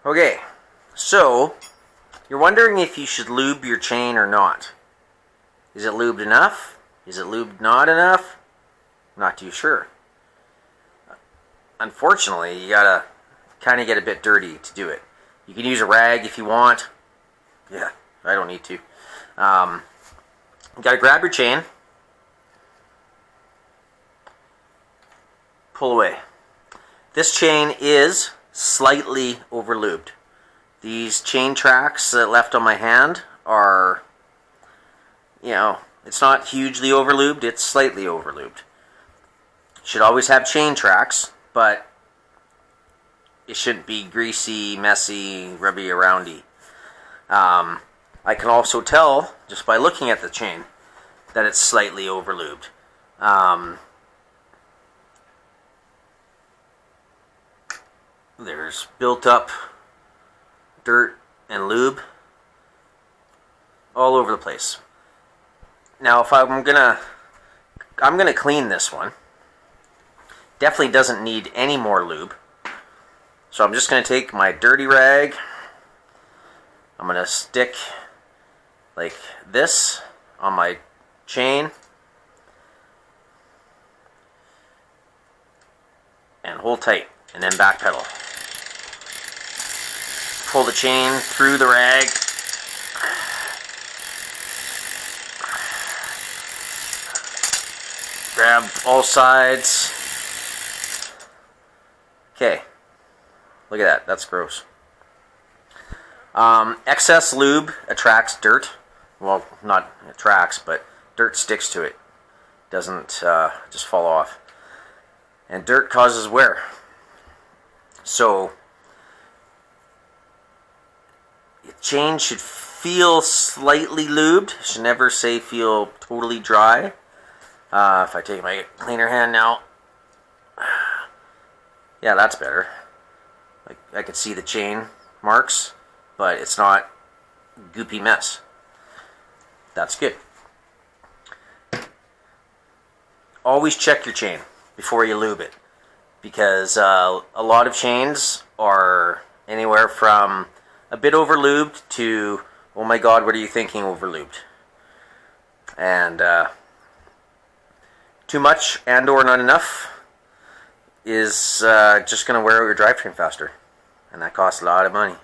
Okay, so you're wondering if you should lube your chain or not. Is it lubed enough? Is it lubed not enough? I'm not too sure. Unfortunately, you gotta kind of get a bit dirty to do it. You can use a rag if you want. Yeah, I don't need to. You gotta grab your chain, pull away. This chain is slightly over lubed. These chain tracks left on my hand are, it's not hugely over lubed, it's slightly over lubed. Should always have chain tracks, but it shouldn't be greasy, messy, rubby aroundy. I can also tell, just by looking at the chain, that it's slightly over lubed. There's built up dirt and lube all over the place. Now, if I'm gonna clean this one. Definitely doesn't need any more lube. So I'm just gonna take my dirty rag. I'm gonna stick like this on my chain and hold tight, and then backpedal. Pull the chain through the rag. Grab all sides. Okay. Look at that. That's gross. Excess lube attracts dirt. Well, not attracts, but dirt sticks to it. Doesn't just fall off. And dirt causes wear. So the chain should feel slightly lubed. Should never say feel totally dry. If I take my cleaner hand now, yeah, that's better. I can see the chain marks, but it's not goopy mess. That's good. Always check your chain before you lube it, because a lot of chains are anywhere from a bit over lubed to, oh my god, what are you thinking, over lubed? And too much and or not enough is just going to wear out your drivetrain faster, and that costs a lot of money.